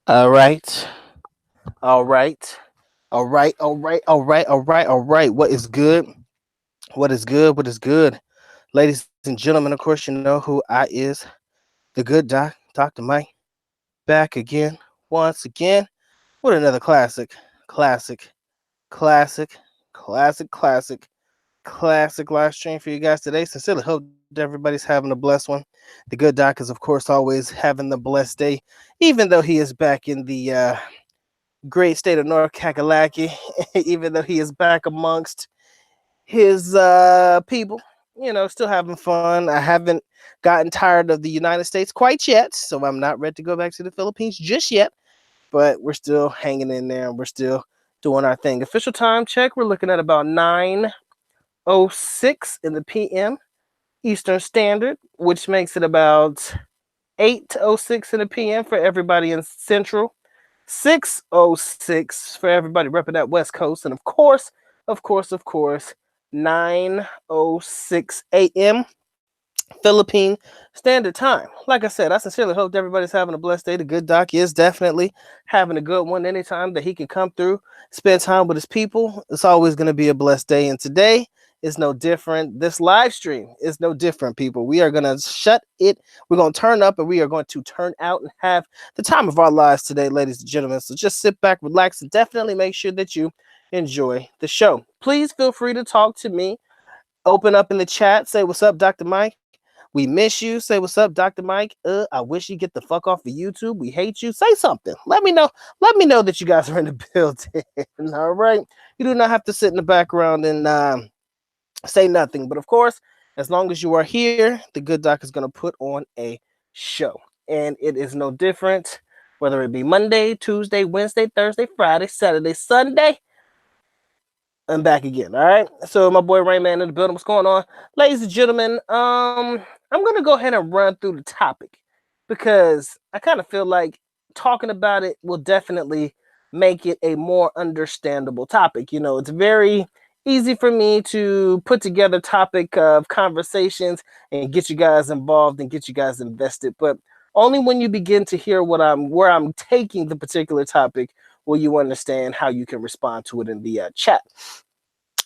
All right. All right. All right. All right. All right. All right. All right. What is good? What is good? What is good? Ladies and gentlemen, of course, you know who I is. The good Dr. Mike, back again, once again, with another classic, classic, classic, classic live stream for you guys today. Sincerely hope everybody's having a blessed one. The good doc is, of course, always having the blessed day, even though he is back in the great state of North Kakalaki, even though he is back amongst his people, still having fun. I haven't gotten tired of the United States quite yet, so I'm not ready to go back to the Philippines just yet, but we're still hanging in there and we're still doing our thing. Official time check, we're looking at about 9:06 in the PM Eastern Standard, which makes it about 8:06 in the PM for everybody in Central, 6:06 for everybody repping that West Coast, and of course, 9:06 a.m. Philippine Standard Time. Like I said, I sincerely hope everybody's having a blessed day. The good doc is definitely having a good one. Anytime that he can come through, spend time with his people, it's always going to be a blessed day. And today is no different. This live stream is no different, people. We are going to shut it. We're going to turn up and we are going to turn out and have the time of our lives today, ladies and gentlemen. So just sit back, relax, and definitely make sure that you enjoy the show. Please feel free to talk to me. Open up in the chat. Say, what's up, Dr. Mike? We miss you. Say, what's up, Dr. Mike? I wish you get the fuck off of YouTube. We hate you. Say something. Let me know. Let me know that you guys are in the building. All right. You do not have to sit in the background and say nothing. But of course, as long as you are here, the good doc is going to put on a show. And it is no different, whether it be Monday, Tuesday, Wednesday, Thursday, Friday, Saturday, Sunday. I'm back again. All right. So my boy Rayman in the building. What's going on, ladies and gentlemen? I'm gonna go ahead and run through the topic because I kind of feel like talking about it will definitely make it a more understandable topic. It's very easy for me to put together topic of conversations and get you guys involved and get you guys invested, but only when you begin to hear where I'm taking the particular topic will you understand how you can respond to it in the chat.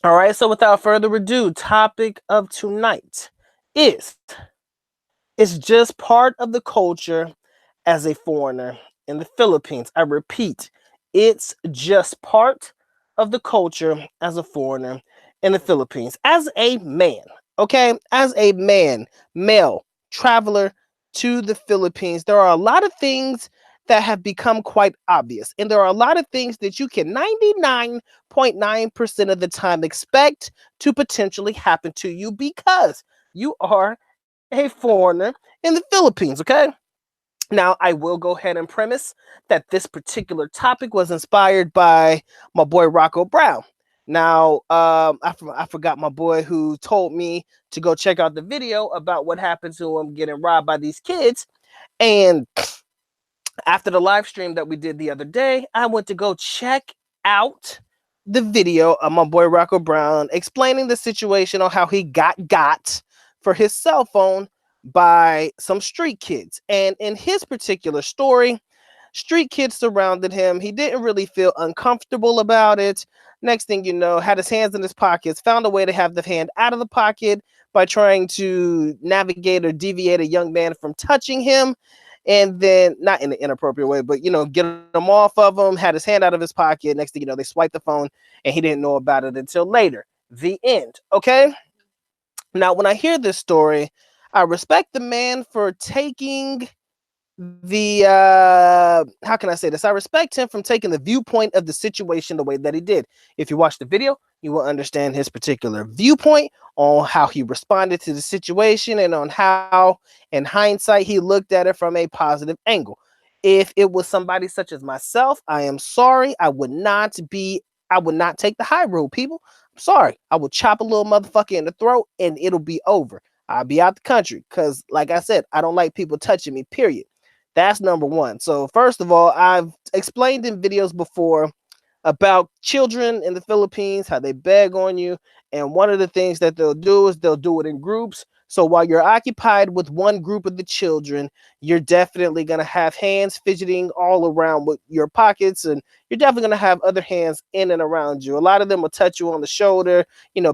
All right, so without further ado, topic of tonight is it's just part of the culture as a foreigner in the Philippines. I repeat, it's just part of the culture as a foreigner in the Philippines. As a man, okay, as a man, male, traveler to the Philippines, there are a lot of things that have become quite obvious. And there are a lot of things that you can 99.9% of the time expect to potentially happen to you because you are a foreigner in the Philippines, okay? Now, I will go ahead and premise that this particular topic was inspired by my boy Rocco Brown. Now, I forgot my boy who told me to go check out the video about what happened to him getting robbed by these kids. And after the live stream that we did the other day, I went to go check out the video of my boy Rocco Brown explaining the situation on how he got for his cell phone by some street kids. And in his particular story, street kids surrounded him. He didn't really feel uncomfortable about it. Next thing you know, had his hands in his pockets, found a way to have the hand out of the pocket by trying to navigate or deviate a young man from touching him. And then, not in an inappropriate way, but get him off of him, had his hand out of his pocket. Next thing you know, they swiped the phone and he didn't know about it until later. The end. Okay. Now, when I hear this story, I respect the man for taking the how can I say this? I respect him from taking the viewpoint of the situation the way that he did. If you watch the video, you will understand his particular viewpoint on how he responded to the situation and on how, in hindsight, he looked at it from a positive angle. If it was somebody such as myself, I am sorry. I would not take the high road, people. I'm sorry. I would chop a little motherfucker in the throat and it'll be over. I'll be out the country because, like I said, I don't like people touching me, period. That's number one. So first of all, I've explained in videos before about children in the Philippines, how they beg on you. And one of the things that they'll do is they'll do it in groups. So while you're occupied with one group of the children, you're definitely going to have hands fidgeting all around with your pockets, and you're definitely going to have other hands in and around you. A lot of them will touch you on the shoulder,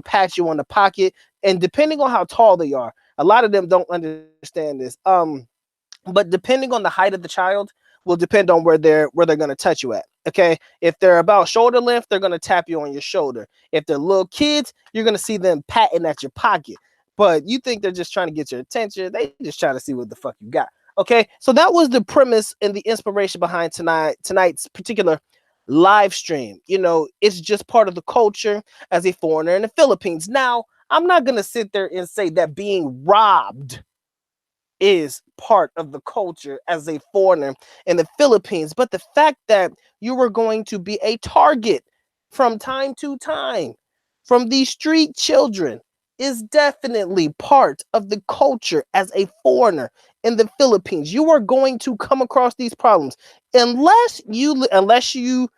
pat you on the pocket, and depending on how tall they are, a lot of them don't understand this. But depending on the height of the child will depend on where they're going to touch you at. Okay, if they're about shoulder length, they're going to tap you on your shoulder. If they're little kids, you're going to see them patting at your pocket. But you think they're just trying to get your attention. They just trying to see what the fuck you got. Okay, so that was the premise and the inspiration behind tonight's particular live stream. It's just part of the culture as a foreigner in the Philippines. Now, I'm not going to sit there and say that being robbed is part of the culture as a foreigner in the Philippines, but the fact that you were going to be a target from time to time from these street children is definitely part of the culture as a foreigner in the Philippines. You are going to come across these problems unless you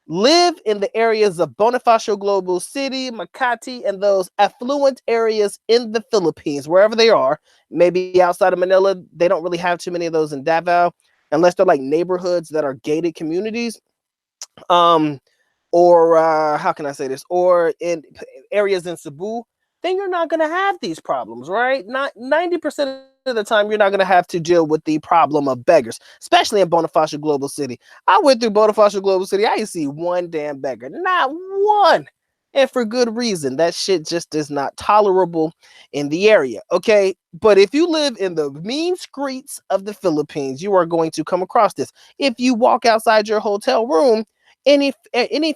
live in the areas of Bonifacio Global City, Makati, and those affluent areas in the Philippines, wherever they are. Maybe outside of Manila, they don't really have too many of those in Davao, unless they're like neighborhoods that are gated communities. Or how can I say this? Or in areas in Cebu, then you're not going to have these problems, right? Not 90% of the time, you're not going to have to deal with the problem of beggars, especially in Bonifacio Global City. I went through Bonifacio Global City. I didn't see one damn beggar, not one. And for good reason. That shit just is not tolerable in the area. Okay. But if you live in the mean streets of the Philippines, you are going to come across this. If you walk outside your hotel room, any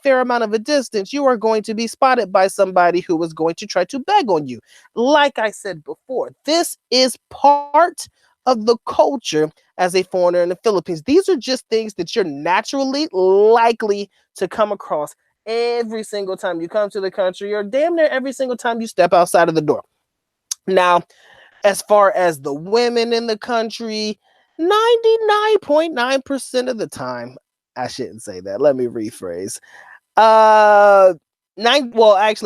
fair amount of a distance, you are going to be spotted by somebody who is going to try to beg on you. Like I said before, this is part of the culture as a foreigner in the Philippines. These are just things that you're naturally likely to come across every single time you come to the country, or damn near every single time you step outside of the door. Now, as far as the women in the country, 99.9% of the time, I shouldn't say that. Let me rephrase. Actually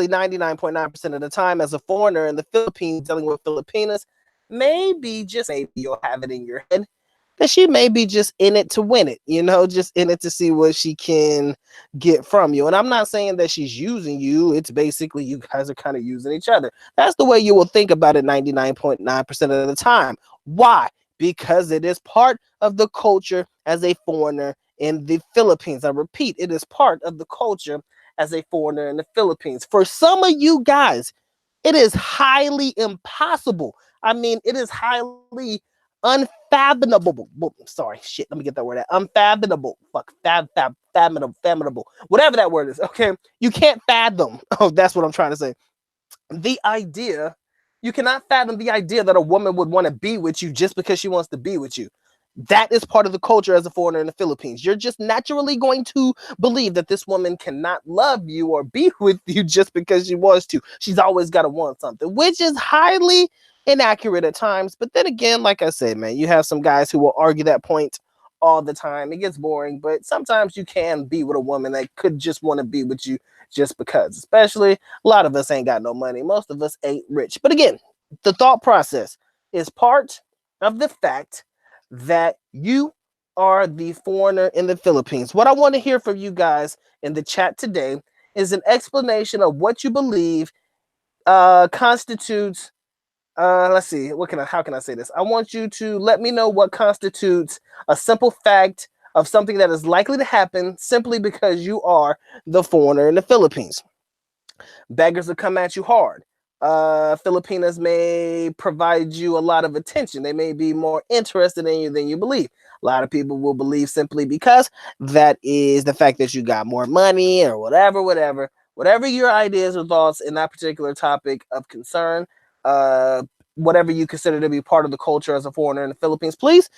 99.9% of the time as a foreigner in the Philippines dealing with Filipinas, maybe just maybe you'll have it in your head that she may be just in it to win it, just in it to see what she can get from you. And I'm not saying that she's using you. It's basically you guys are kind of using each other. That's the way you will think about it 99.9% of the time. Why? Because it is part of the culture as a foreigner in the Philippines. I repeat, it is part of the culture as a foreigner in the Philippines. For some of you guys, it is highly impossible. I mean, it is highly unfathomable. Sorry, shit. Let me get that word out. Unfathomable. Fuck. Fathomable. Whatever that word is. Okay. You can't fathom. Oh, that's what I'm trying to say. You cannot fathom the idea that a woman would want to be with you just because she wants to be with you. That is part of the culture as a foreigner in the Philippines. You're just naturally going to believe that this woman cannot love you or be with you just because she wants to. She's always got to want something, which is highly inaccurate at times. But then again, like I said, man, you have some guys who will argue that point all the time. It gets boring, but sometimes you can be with a woman that could just want to be with you just because. Especially, a lot of us ain't got no money. Most of us ain't rich. But again, the thought process is part of the fact that you are the foreigner in the Philippines. What I want to hear from you guys in the chat today is an explanation of what you believe constitutes let's see, how can I say this? I want you to let me know what constitutes a simple fact of something that is likely to happen simply because you are the foreigner in the Philippines. Beggars will come at you hard. Filipinas may provide you a lot of attention. They may be more interested in you than you believe. A lot of people will believe simply because that is the fact that you got more money or whatever your ideas or thoughts in that particular topic of concern, whatever you consider to be part of the culture as a foreigner in the Philippines, please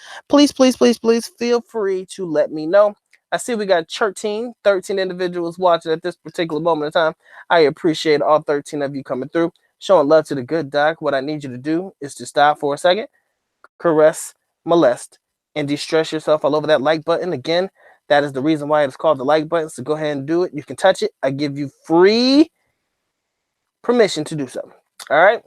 feel free to let me know. I see we got 13 individuals watching at this particular moment in time. I appreciate all 13 of you coming through, showing love to the good doc. What I need you to do is to stop for a second, caress, molest, and de-stress yourself all over that like button. Again, that is the reason why it's called the like button. So go ahead and do it. You can touch it. I give you free permission to do so. All right.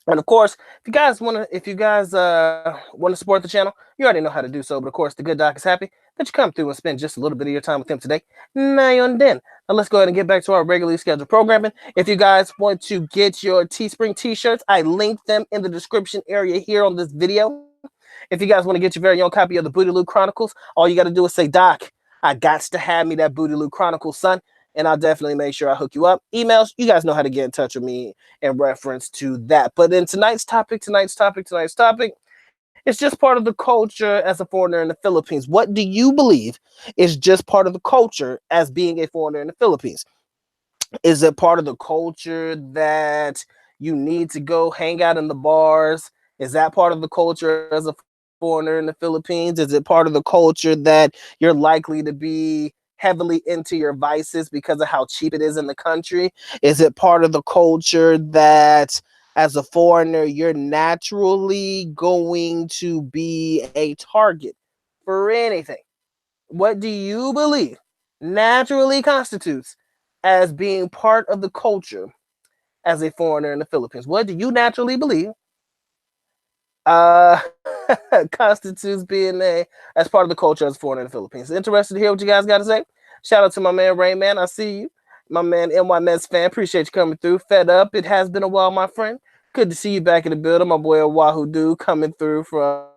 And of course, if you guys want to support the channel, you already know how to do so. But of course, the good doc is happy that you come through and spend just a little bit of your time with him today. Now then. Now let's go ahead and get back to our regularly scheduled programming. If you guys want to get your Teespring t-shirts, I linked them in the description area here on this video. If you guys want to get your very own copy of the Booty Loot Chronicles, all you got to do is say, Doc, I got to have me that Booty Loot Chronicles, son. And I'll definitely make sure I hook you up. Emails, you guys know how to get in touch with me in reference to that. But in tonight's topic, it's just part of the culture as a foreigner in the Philippines. What do you believe is just part of the culture as being a foreigner in the Philippines? Is it part of the culture that you need to go hang out in the bars? Is that part of the culture as a foreigner in the Philippines? Is it part of the culture that you're likely to be heavily into your vices because of how cheap it is in the country? Is it part of the culture that as a foreigner, you're naturally going to be a target for anything? What do you believe naturally constitutes as being part of the culture as a foreigner in the Philippines? What do you naturally believe uh, constitutes being as part of the culture as a foreigner in the Philippines? Interested to hear what you guys got to say? Shout out to my man Rayman. I see you. My man NY Mets fan. Appreciate you coming through. Fed up. It has been a while, my friend. Good to see you back in the building. My boy Wahoo Dude coming through from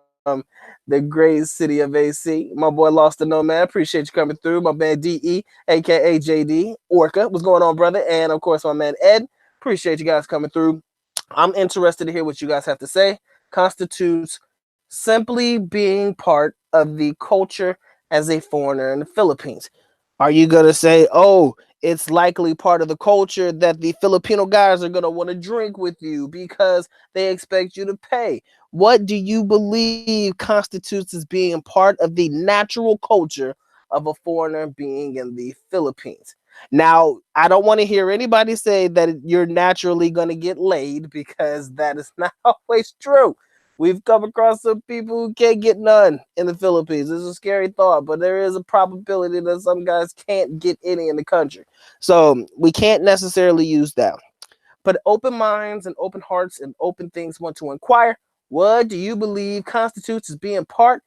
the great city of AC. My boy Lost to No Man. Appreciate you coming through. My man DE, aka JD Orca. What's going on, brother? And of course, my man Ed. Appreciate you guys coming through. I'm interested to hear what you guys have to say. Constitutes simply being part of the culture as a foreigner in the Philippines. Are you going to say, oh, it's likely part of the culture that the Filipino guys are going to want to drink with you because they expect you to pay? What do you believe constitutes as being part of the natural culture of a foreigner being in the Philippines? Now, I don't want to hear anybody say that you're naturally going to get laid because that is not always true. We've come across some people who can't get none in the Philippines. It's a scary thought, but there is a probability that some guys can't get any in the country. So we can't necessarily use that. But open minds and open hearts and open things want to inquire. What do you believe constitutes as being part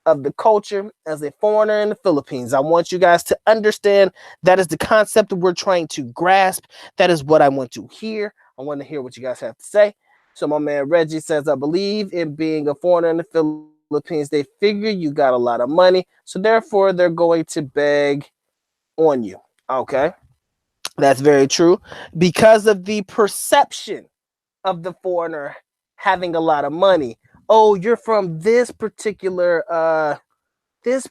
of the culture as a foreigner in the Philippines? I want you guys to understand that is the concept that we're trying to grasp. That is what I want to hear. I want to hear what you guys have to say. So my man Reggie says, I believe in being a foreigner in the Philippines. They figure you got a lot of money, so therefore they're going to beg on you. Okay, that's very true. Because of the perception of the foreigner having a lot of money. Oh, you're from this particular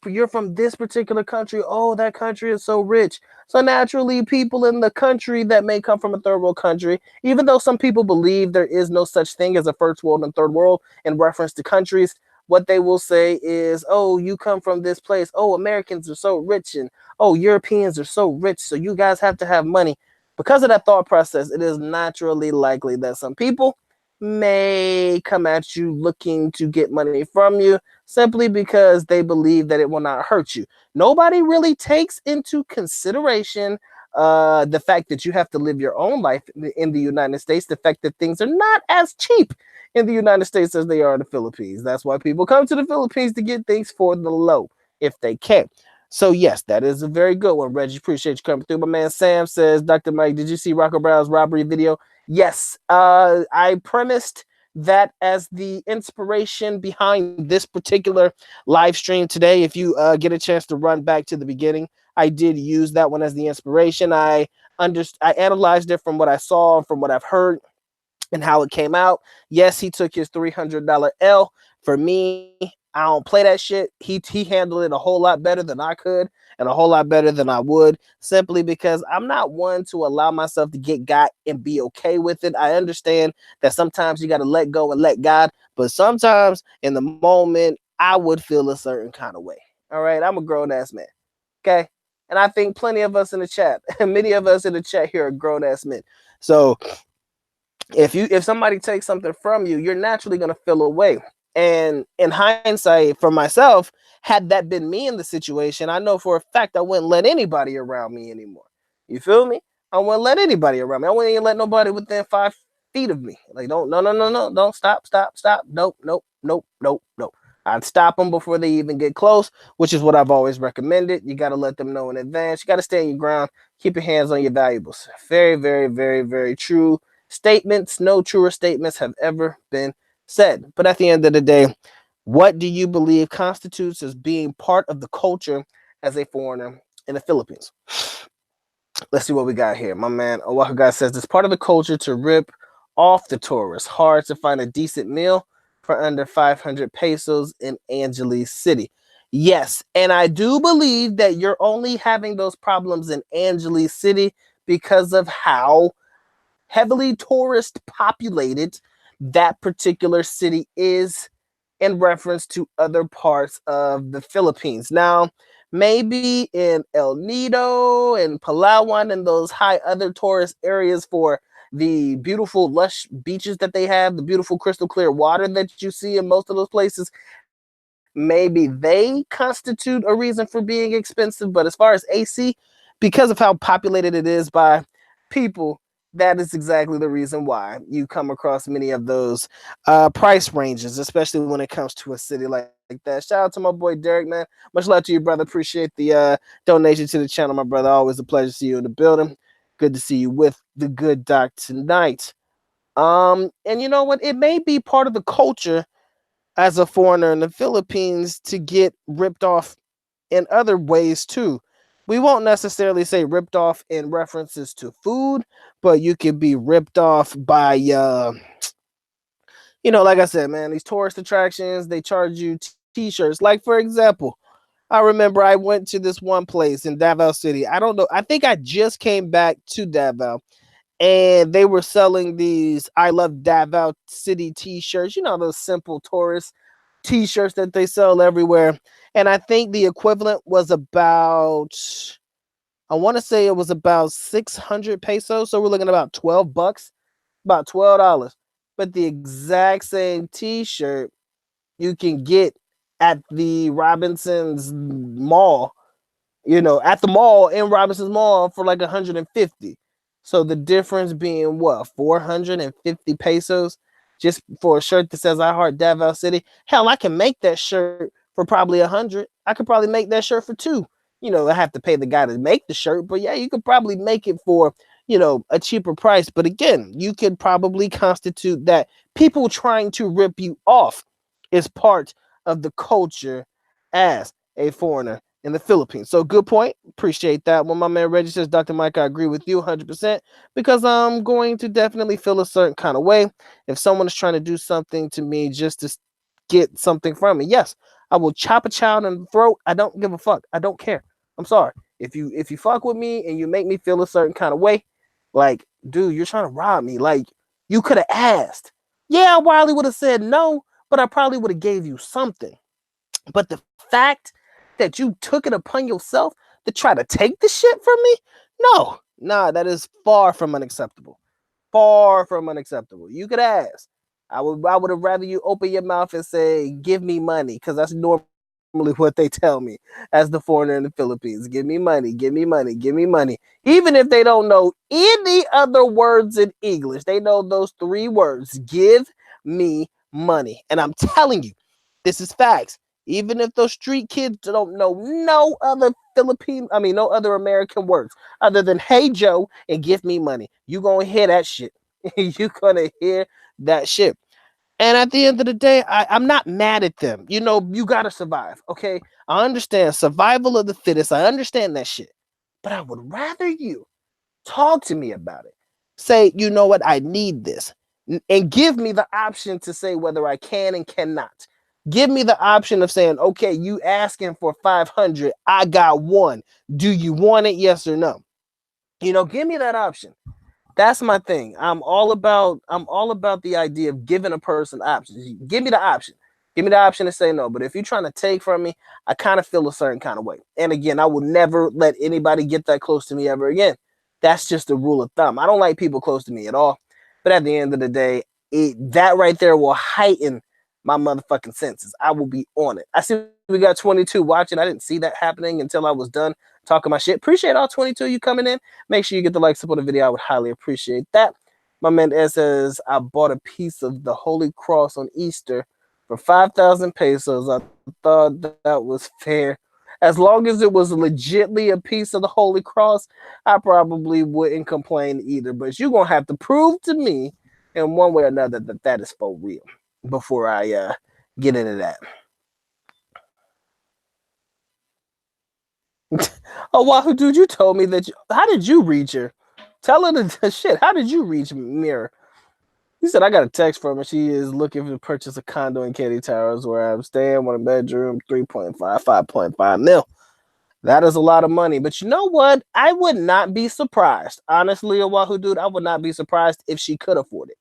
you're from this particular country. Oh, that country is so rich. So naturally, people in the country that may come from a third world country, even though some people believe there is no such thing as a first world and third world in reference to countries, what they will say is, oh, you come from this place. Oh, Americans are so rich, and oh, Europeans are so rich, so you guys have to have money. Because of that thought process, it is naturally likely that some people may come at you looking to get money from you simply because they believe that it will not hurt you. Nobody really takes into consideration the fact that you have to live your own life in the United States, the fact that things are not as cheap in the United States as they are in the Philippines. That's why people come to the Philippines to get things for the low if they can. So yes, that is a very good one, Reggie. Appreciate you coming through. My man Sam says, Dr. Mike, did you see Rocco Brown's robbery video? Yes, I premised that as the inspiration behind this particular live stream today. If you get a chance to run back to the beginning, I did use that one as the inspiration. I analyzed it from what I saw, from what I've heard, and how it came out. Yes, he took his $300 L. For me, I don't play that shit. He handled it a whole lot better than I could and a whole lot better than I would, simply because I'm not one to allow myself to get got and be okay with it. I understand that sometimes you got to let go and let God, but sometimes in the moment, I would feel a certain kind of way. All right, I'm a grown ass man. Okay. And I think plenty of us in the chat, many of us in the chat here are grown ass men. So if somebody takes something from you, you're naturally going to feel away. And in hindsight, for myself, had that been me in the situation, I know for a fact I wouldn't let anybody around me anymore. You feel me? I wouldn't let anybody around me. I wouldn't even let nobody within feet of me. Like, don't, no, no, no, no, don't stop, stop, stop. Nope, nope, nope, nope, nope. I'd stop them before they even get close, which is what I've always recommended. You got to let them know in advance. You got to stand your ground. Keep your hands on your valuables. Very, very, very, very true statements. No truer statements have ever been said. But at the end of the day, what do you believe constitutes as being part of the culture as a foreigner in the Philippines? Let's see what we got here. My man Oahu guy says it's part of the culture to rip off the tourists. Hard to find a decent meal for under 500 pesos in Angeles City. Yes, and I do believe that you're only having those problems in Angeles City because of how heavily tourist populated that particular city is in reference to other parts of the Philippines. Now, maybe in El Nido and Palawan and those high other tourist areas for the beautiful lush beaches that they have, the beautiful crystal clear water that you see in most of those places, maybe they constitute a reason for being expensive. But as far as AC, because of how populated it is by people, that is exactly the reason why you come across many of those price ranges, especially when it comes to a city like that. Shout out to my boy Derek, man. Much love to you, brother. Appreciate the donation to the channel, my brother. Always a pleasure to see you in the building. Good to see you with the good doc tonight. And you know what? It may be part of the culture as a foreigner in the Philippines to get ripped off in other ways too. We won't necessarily say ripped off in references to food, but you could be ripped off by like I said, man, these tourist attractions, they charge you t-shirts. Like, for example, I remember I went to this one place in Davao City. I don't know. I think I just came back to Davao, and they were selling these I Love Davao City t-shirts, those simple tourist t-shirts that they sell everywhere. And I think the equivalent was about, I want to say it was about 600 pesos. So we're looking at about $12, about $12. But the exact same t-shirt you can get at the Robinson's Mall, at the mall in Robinson's Mall for like 150. So the difference being what, 450 pesos just for a shirt that says I Heart Davao City. Hell, I can make that shirt for probably 100. I could probably make that shirt for 2. I have to pay the guy to make the shirt, but yeah, you could probably make it for, a cheaper price. But again, you could probably constitute that people trying to rip you off is part of the culture as a foreigner in the Philippines. So good point. Appreciate that. When my man Reggie says, Dr. Mike, I agree with you 100% because I'm going to definitely feel a certain kind of way if someone is trying to do something to me just to get something from me. Yes, I will chop a child in the throat. I don't give a fuck. I don't care. I'm sorry. If you fuck with me and you make me feel a certain kind of way, like, dude, you're trying to rob me. Like, you could have asked. Yeah, I probably would have said no, but I probably would have gave you something. But the fact that you took it upon yourself to try to take the shit from me, no, nah, that is far from unacceptable. Far from unacceptable. You could ask. I would have rather you open your mouth and say, give me money, because that's normally what they tell me as the foreigner in the Philippines. Give me money, give me money, give me money. Even if they don't know any other words in English, they know those 3 words. Give me money. And I'm telling you, this is facts. Even if those street kids don't know no other no other American words other than hey Joe and give me money, you gonna hear that shit. You gonna hear that shit. And at the end of the day, I'm not mad at them. You gotta survive. Okay. I understand survival of the fittest. I understand that shit. But I would rather you talk to me about it. Say, you know what, I need this. And give me the option to say whether I can and cannot. Give me the option of saying, okay, you asking for 500. I got 1. Do you want it? Yes or no? Give me that option. That's my thing. I'm all about the idea of giving a person options. Give me the option. Give me the option to say no. But if you're trying to take from me, I kind of feel a certain kind of way. And again, I will never let anybody get that close to me ever again. That's just a rule of thumb. I don't like people close to me at all. But at the end of the day, that right there will heighten my motherfucking senses. I will be on it. I see we got 22 watching. I didn't see that happening until I was done talking my shit. Appreciate all 22 you coming in. Make sure you get the like, support the video. I would highly appreciate that. My man Ed says, I bought a piece of the Holy Cross on Easter for 5,000 pesos. I thought that was fair. As long as it was legitly a piece of the Holy Cross, I probably wouldn't complain either. But you're going to have to prove to me in one way or another that that is for real before I get into that. Oh, Wahoo, dude, you told me that. How did you reach her? Tell her the shit. How did you reach Mirror? He said, I got a text from her. She is looking to purchase a condo in Katy Towers where I'm staying, one bedroom, 3.5, 5.5 mil. That is a lot of money. But you know what? I would not be surprised. Honestly, Oahu dude, I would not be surprised if she could afford it.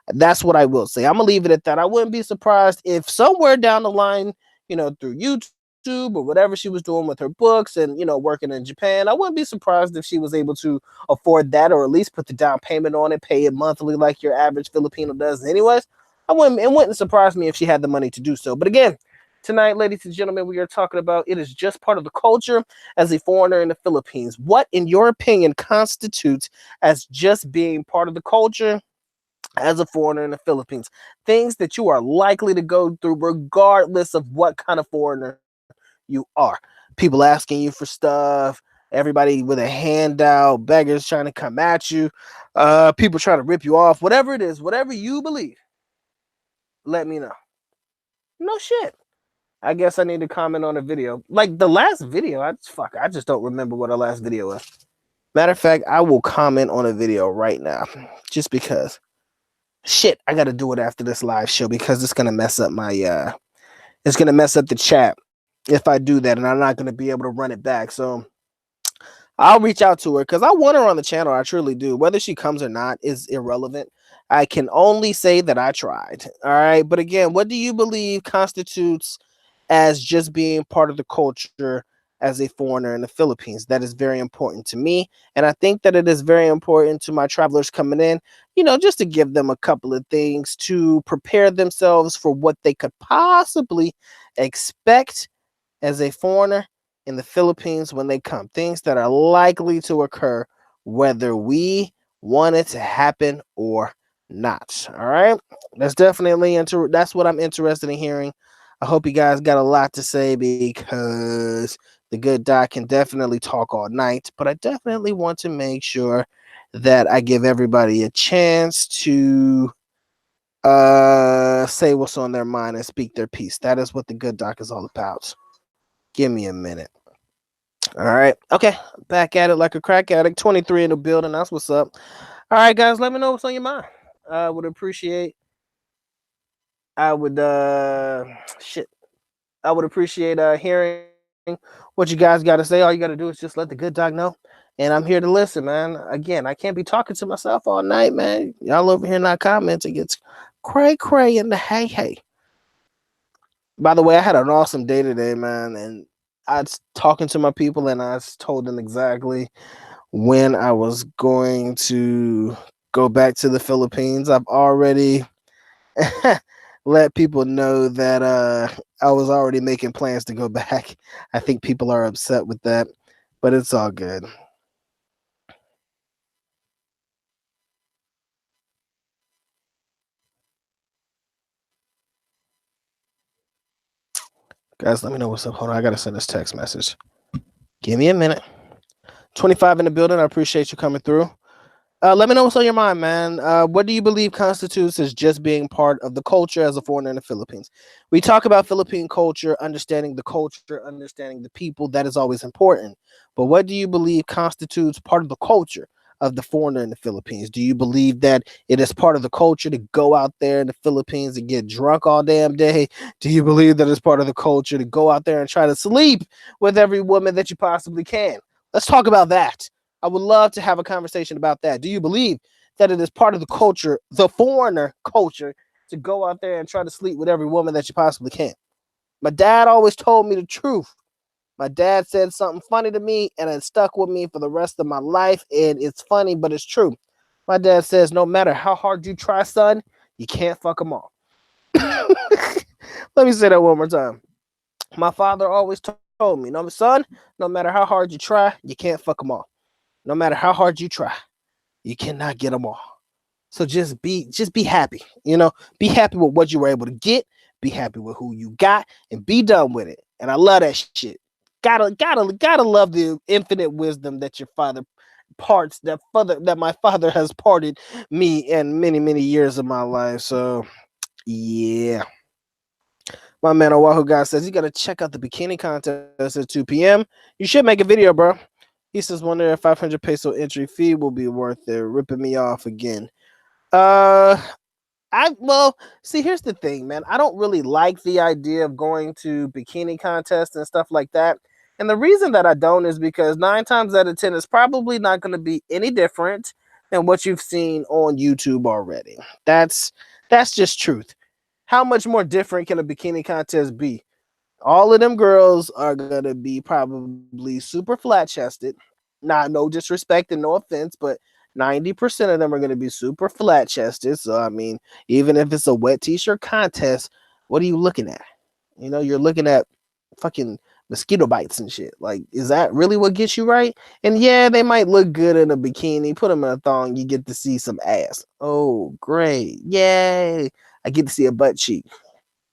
That's what I will say. I'm going to leave it at that. I wouldn't be surprised if somewhere down the line, through YouTube or whatever she was doing with her books and, working in Japan, I wouldn't be surprised if she was able to afford that or at least put the down payment on it, pay it monthly like your average Filipino does anyways. It wouldn't surprise me if she had the money to do so. But again, tonight, ladies and gentlemen, we are talking about it is just part of the culture as a foreigner in the Philippines. What, in your opinion, constitutes as just being part of the culture as a foreigner in the Philippines? Things that you are likely to go through regardless of what kind of foreigner you are. People asking you for stuff, everybody with a handout, beggars trying to come at you, people trying to rip you off, whatever it is, whatever you believe, let me know. No shit. I guess I need to comment on a video. Like the last video, I just don't remember what our last video was. Matter of fact, I will comment on a video right now just because. Shit, I got to do it after this live show because it's going to mess up it's going to mess up the chat if I do that, and I'm not going to be able to run it back. So I'll reach out to her because I want her on the channel. I truly do. Whether she comes or not is irrelevant. I can only say that I tried. All right. But again, what do you believe constitutes as just being part of the culture as a foreigner in the Philippines? That is very important to me. And I think that it is very important to my travelers coming in, just to give them a couple of things to prepare themselves for what they could possibly expect as a foreigner in the Philippines when they come. Things that are likely to occur whether we want it to happen or not. All right. That's what I'm interested in hearing. I hope you guys got a lot to say because the good doc can definitely talk all night, but I definitely want to make sure that I give everybody a chance to say what's on their mind and speak their piece. That is what the good doc is all about. Give me a minute. All right. Okay. Back at it like a crack addict. 23 in the building. That's what's up. All right, guys. Let me know what's on your mind. I would appreciate. I would shit. I would appreciate hearing what you guys got to say. All you got to do is just let the good dog know. And I'm here to listen, man. Again, I can't be talking to myself all night, man. Y'all over here not commenting. It's cray in the hey. By the way, I had an awesome day today, man. And I was talking to my people and I told them exactly when I was going to go back to the Philippines. I've already let people know that I was already making plans to go back. I think people are upset with that, but it's all good. Guys, let me know what's up. Hold on, I gotta send this text message. Give me a minute. 25 in the building. I appreciate you coming through. Let me know what's on your mind, man. What do you believe constitutes as just being part of the culture as a foreigner in the Philippines? We talk about Philippine culture, understanding the culture, understanding the people. That is always important. But what do you believe constitutes part of the culture of the foreigner in the Philippines? Do you believe that it is part of the culture to go out there in the Philippines and get drunk all damn day? Do you believe that it's part of the culture to go out there and try to sleep with every woman that you possibly can? Let's talk about that. I would love to have a conversation about that. Do you believe that it is part of the culture, the foreigner culture, to go out there and try to sleep with every woman that you possibly can? My dad always told me the truth. My dad said something funny to me, and it stuck with me for the rest of my life. And it's funny, but it's true. My dad says, no matter how hard you try, son, you can't fuck them all. Let me say that one more time. My father always told me, no, son, no matter how hard you try, you can't fuck them all. No matter how hard you try, you cannot get them all. So just be happy, you know, be happy with what you were able to get, be happy with who you got, and be done with it. And I love that shit. Gotta love the infinite wisdom that your father parts that my father has parted me in many years of my life. So yeah. My man Oahu guy says you gotta check out the bikini contest at 2 p.m. You should make a video, bro. He says wonder if 500 peso entry fee will be worth it. Ripping me off again. Uh well, see, here's the thing, man. I don't really like the idea of going to bikini contests and stuff like that. And the reason that I don't is because 9 times out of 10, it's probably not going to be any different than what you've seen on YouTube already. That's just truth. How much more different can a bikini contest be? All of them girls are gonna be probably super flat chested. Not no disrespect and no offense, but 90% of them are gonna be super flat chested. So I mean, even if it's a wet t-shirt contest, what are you looking at? You know, you're looking at fucking mosquito bites and shit. Like, is that really what gets you right? And yeah, they might look good in a bikini. Put them in a thong, you get to see some ass. Oh, great! Yay! I get to see a butt cheek.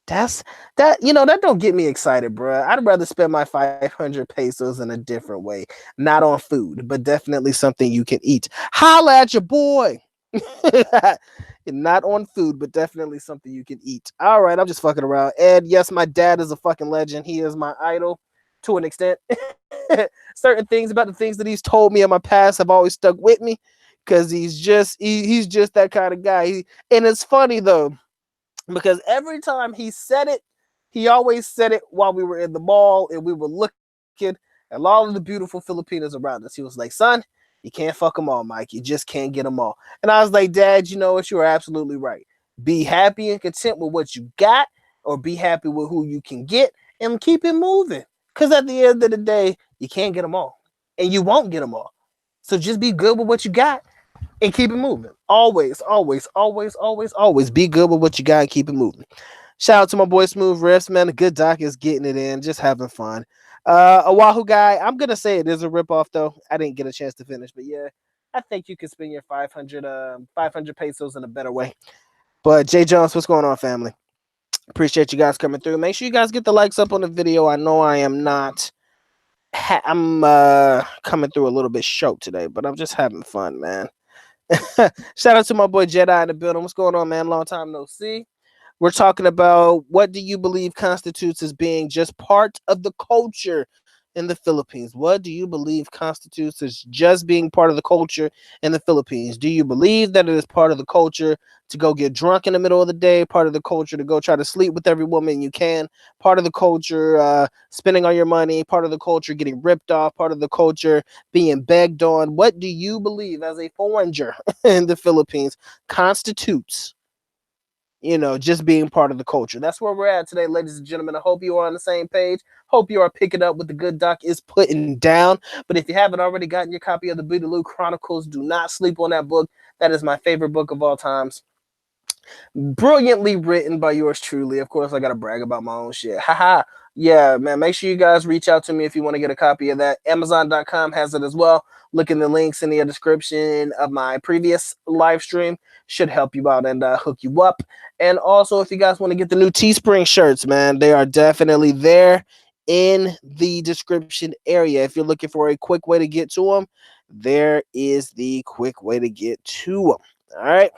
That's that don't get me excited, bro. I'd rather spend my 500 pesos in a different way, not on food, but definitely something you can eat. Holla at your boy. Not on food, but definitely something you can eat. All right, I'm just fucking around. Ed, yes, my dad is a fucking legend. He is my idol to an extent. Certain things about the things that he's told me in my past have always stuck with me because he's just that kind of guy. And it's funny though because every time he said it, he always said it while we were in the mall and we were looking at all of the beautiful Filipinas around us. He was like, son, you can't fuck them all, Mike. You just can't get them all. And I was like, Dad, you know what? You are absolutely right. Be happy and content with what you got, or be happy with who you can get and keep it moving. Because at the end of the day, you can't get them all and you won't get them all. So just be good with what you got and keep it moving. Always be good with what you got and keep it moving. Shout out to my boy Smooth Riffs, man. The good doc is getting it in, just having fun. Oahu guy, I'm gonna say it is a ripoff though. I didn't get a chance to finish, but yeah, I think you can spend your 500 pesos in a better way. But Jay Jones, what's going on, family? Appreciate you guys coming through. Make sure you guys get the likes up on the video. I know I am not. I'm coming through a little bit short today, but I'm just having fun, man. Shout out to my boy Jedi in the building. What's going on, man? Long time no see. We're talking about what do you believe constitutes as being just part of the culture in the Philippines? What do you believe constitutes as just being part of the culture in the Philippines? Do you believe that it is part of the culture to go get drunk in the middle of the day, part of the culture to go try to sleep with every woman you can, part of the culture spending all your money, part of the culture getting ripped off, part of the culture being begged on? What do you believe as a foreigner in the Philippines constitutes just being part of the culture? That's where we're at today, ladies and gentlemen. I hope you are on the same page. Hope you are picking up what the good doc is putting down. But if you haven't already gotten your copy of the Bootaloo Chronicles, do not sleep on that book. That is my favorite book of all times. Brilliantly written by yours truly. Of course, I gotta brag about my own shit. Haha. Yeah, man. Make sure you guys reach out to me if you want to get a copy of that. Amazon.com has it as well. Look in the links in the description of my previous live stream. Should help you out and hook you up. And also, if you guys want to get the new Teespring shirts, man, they are definitely there in the description area. If you're looking for a quick way to get to them, there is the quick way to get to them. All right.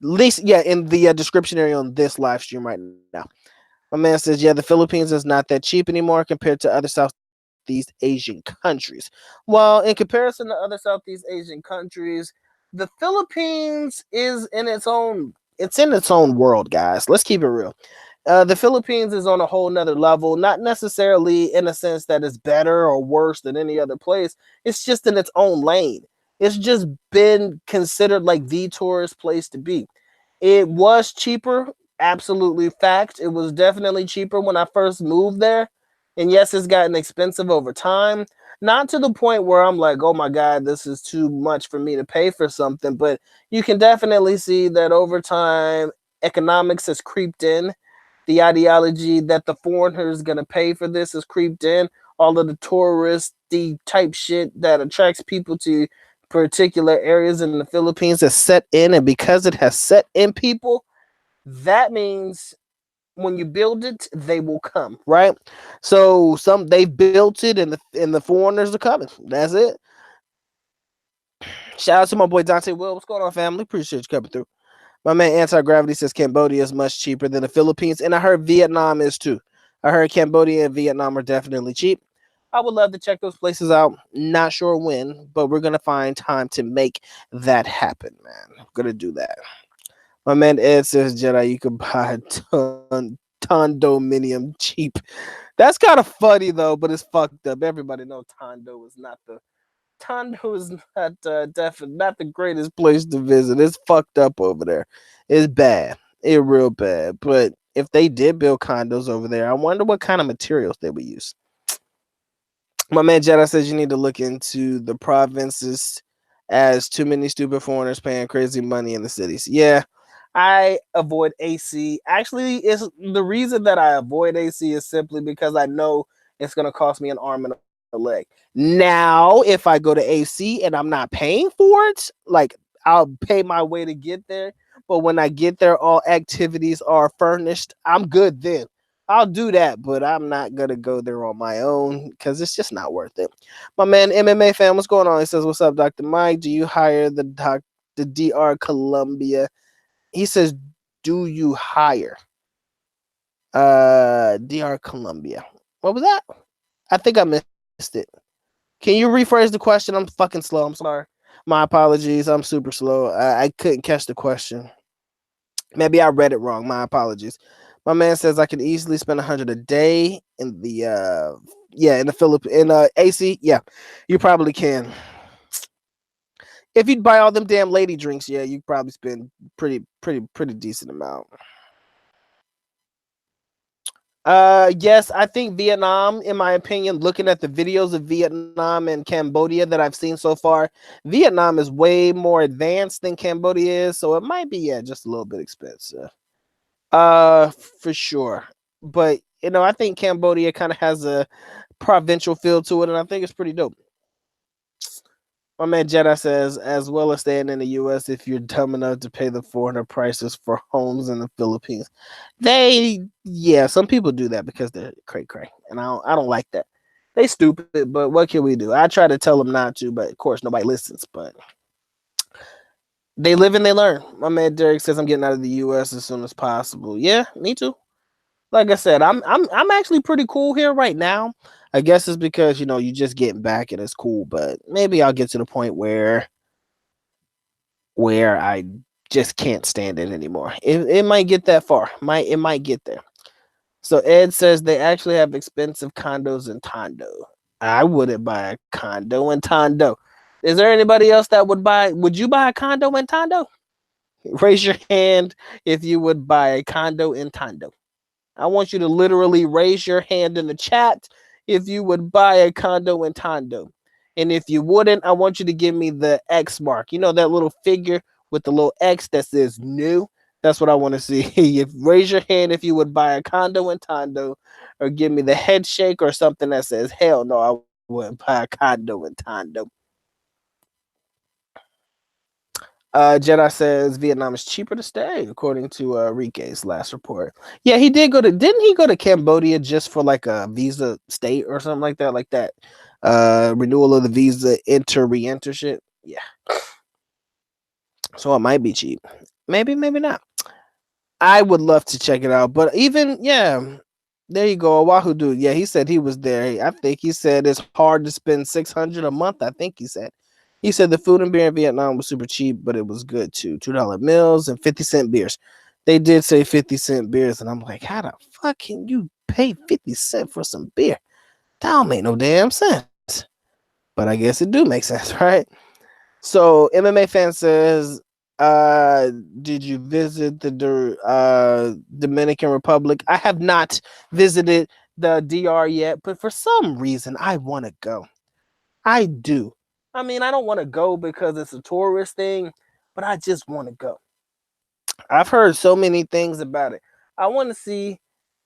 Least, yeah, in the description area on this live stream right now. My man says, yeah, the Philippines is not that cheap anymore compared to other Southeast Asian countries. Well, in comparison to other Southeast Asian countries, the Philippines is in its own world, guys. Let's keep it real. The Philippines is on a whole nother level, not necessarily in a sense that it's better or worse than any other place. It's just in its own lane. It's just been considered like the tourist place to be. It was cheaper, absolutely fact. It was definitely cheaper when I first moved there. And yes, it's gotten expensive over time. Not to the point where I'm like, oh my God, this is too much for me to pay for something. But you can definitely see that over time, economics has creeped in. The ideology that the foreigner is going to pay for this has creeped in. All of the touristy type shit that attracts people to particular areas in the Philippines has set in, and because it has set in people, that means when you build it, they will come, right? So they've built it, and the foreigners are coming. That's it. Shout out to my boy Dante Will. What's going on, family? Appreciate you coming through. My man Anti Gravity says Cambodia is much cheaper than the Philippines, and I heard Vietnam is too. I heard Cambodia and Vietnam are definitely cheap. I would love to check those places out. Not sure when, but we're gonna find time to make that happen, man. I'm gonna do that. My man Ed says Jedi, you could buy Tondominium cheap. That's kind of funny though, but it's fucked up. Everybody knows Tondo is not definitely not the greatest place to visit. It's fucked up over there. It's bad. It's real bad. But if they did build condos over there, I wonder what kind of materials they would use. My man Jedi says you need to look into the provinces as too many stupid foreigners paying crazy money in the cities. Yeah, I avoid AC. Actually, it's the reason that I avoid AC is simply because I know it's going to cost me an arm and a leg. Now, if I go to AC and I'm not paying for it, like I'll pay my way to get there. But when I get there, all activities are furnished. I'm good then. I'll do that, but I'm not gonna go there on my own because it's just not worth it. My man MMA fan, what's going on? He says, "What's up, Dr. Mike? Do you hire the DR Columbia?" He says, "Do you hire DR Columbia?" What was that? I think I missed it. Can you rephrase the question? I'm fucking slow. I'm sorry. My apologies. I'm super slow. I couldn't catch the question. Maybe I read it wrong. My apologies. My man says I could easily spend 100 a day in the in the Philippines in AC. Yeah, you probably can. If you'd buy all them damn lady drinks, yeah, you probably spend pretty decent amount. Yes, I think Vietnam, in my opinion, looking at the videos of Vietnam and Cambodia that I've seen so far, Vietnam is way more advanced than Cambodia is, so it might be just a little bit expensive. For sure. But I think Cambodia kind of has a provincial feel to it, and I think it's pretty dope. My man Jedi says, as well as staying in the U.S. if you're dumb enough to pay the foreigner prices for homes in the Philippines. Some people do that because they're cray, and I don't like that. They stupid, but what can we do? I try to tell them not to, but of course nobody listens. But they live and they learn. My man Derek says, I'm getting out of the U.S. as soon as possible. Yeah, me too. Like I said, I'm actually pretty cool here right now. I guess it's because you just getting back and it's cool, but maybe I'll get to the point where I just can't stand it anymore. It might get that far. It might get there. So Ed says they actually have expensive condos in Tondo. I wouldn't buy a condo in Tondo. Is there anybody else that would you buy a condo in Tondo? Raise your hand if you would buy a condo in Tondo. I want you to literally raise your hand in the chat if you would buy a condo in Tondo. And if you wouldn't, I want you to give me the X mark. You know that little figure with the little X that says new? That's what I want to see. Raise your hand if you would buy a condo in Tondo, or give me the head shake or something that says, hell no, I wouldn't buy a condo in Tondo. Jedi says Vietnam is cheaper to stay, according to Rike's last report. Yeah, he did didn't he go to Cambodia just for like a visa state or something like that? Like that renewal of the visa re-enter shit? Yeah. So it might be cheap. Maybe not. I would love to check it out. But even, there you go. Oahu dude. Yeah, he said he was there. I think he said it's hard to spend 600 a month. I think he said. He said the food and beer in Vietnam was super cheap, but it was good too. $2 meals and 50-cent beers. They did say 50-cent beers, and I'm like, how the fuck can you pay 50 cents for some beer? That don't make no damn sense. But I guess it do make sense, right? So MMA fan says, did you visit the Dominican Republic? I have not visited the DR yet, but for some reason I want to go. I do. I mean, I don't want to go because it's a tourist thing, but I just want to go. I've heard so many things about it. I want to see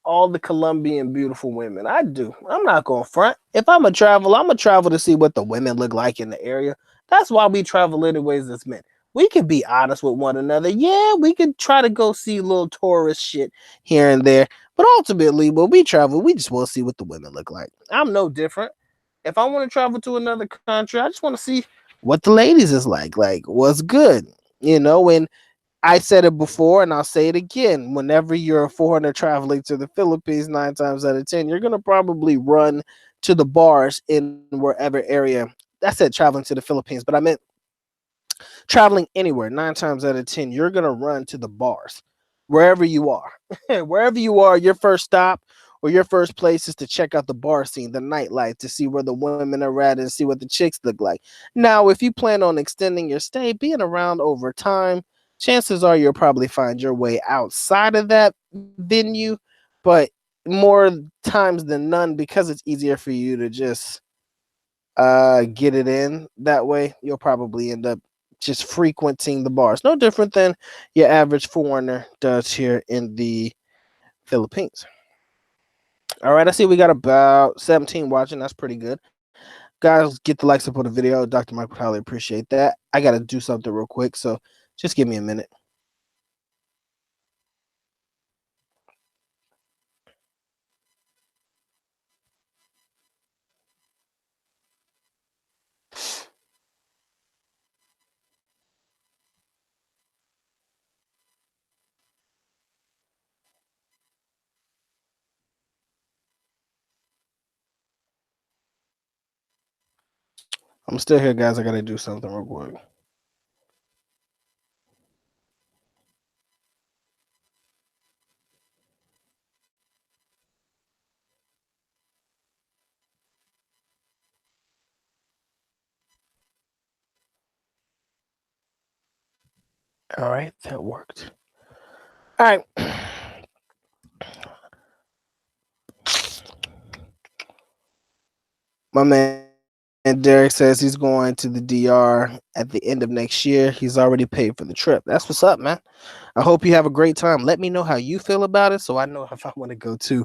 all the Colombian beautiful women. I do. I'm not going to front. If I'm going to travel to see what the women look like in the area. That's why we travel anyways as men. We can be honest with one another. Yeah, we could try to go see little tourist shit here and there. But ultimately, when we travel, we just want to see what the women look like. I'm no different. If I want to travel to another country, I just want to see what the ladies is like what's good. And I said it before and I'll say it again. Whenever you're a 400 traveling to the Philippines, 9 times out of 10, you're going to probably run to the bars in wherever area. I said traveling to the Philippines, but I meant traveling anywhere. 9 times out of 10, you're going to run to the bars wherever you are. Wherever you are, your first stop or your first place is to check out the bar scene, the nightlife, to see where the women are at and see what the chicks look like. Now, if you plan on extending your stay, being around over time, chances are you'll probably find your way outside of that venue. But more times than none, because it's easier for you to just get it in that way, you'll probably end up just frequenting the bars. No different than your average foreigner does here in the Philippines. All right, I see we got about 17 watching. That's pretty good. Guys, get the like, support the video. Dr. Mike would highly appreciate that. I got to do something real quick, so just give me a minute. I'm still here, guys. I got to do something real quick. All right, that worked. All right. My man Derek says he's going to the DR at the end of next year. He's already paid for the trip. That's what's up, man. I hope you have a great time. Let me know how you feel about it so I know if I want to go too.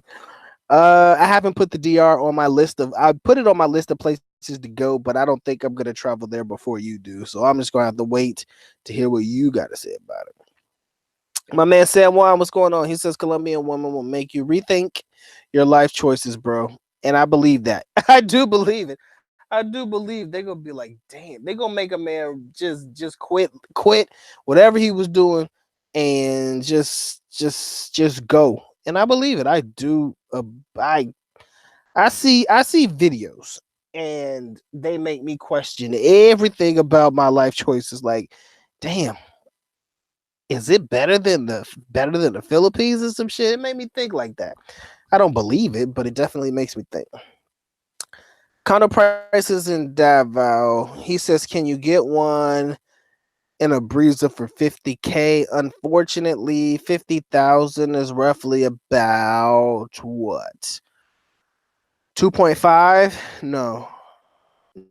I haven't put the DR on my list of I put it on my list of places to go, but I don't think I'm gonna travel there before you do. So I'm just gonna have to wait to hear what you gotta say about it. My man San Juan, what's going on? He says Colombian woman will make you rethink your life choices, bro. And I believe that. I do believe it. I do believe they're gonna be like, damn, they're gonna make a man just quit whatever he was doing and just go. And I believe it. I do. I see videos and they make me question everything about my life choices. Like, damn, is it better than the Philippines or some shit? It made me think like that. I don't believe it, but it definitely makes me think. Condo prices in Davao. He says, can you get one in a breezer for 50K? Unfortunately, 50,000 is roughly about what? 2.5? No,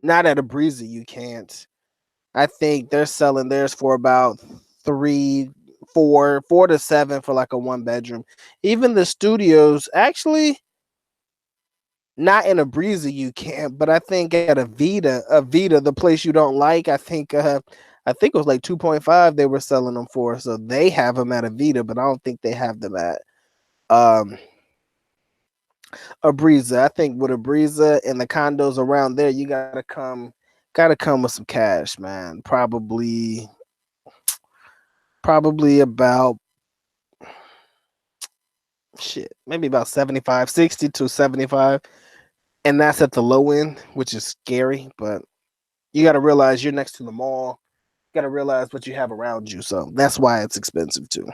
not at a breezer. You can't. I think they're selling theirs for about three, four to seven for like a one bedroom. Even the studios, actually, not in a breezer you can't, but I think at a Vita, the place you don't like, I think it was like 2.5 they were selling them for. So they have them at a Vita, but I don't think they have them at um a breezer. I think with a breezer and the condos around there, you gotta come with some cash, man. Probably about shit, maybe about 75, 60 to 75. And that's at the low end, which is scary, but you got to realize you're next to the mall. You got to realize what you have around you. So that's why it's expensive too.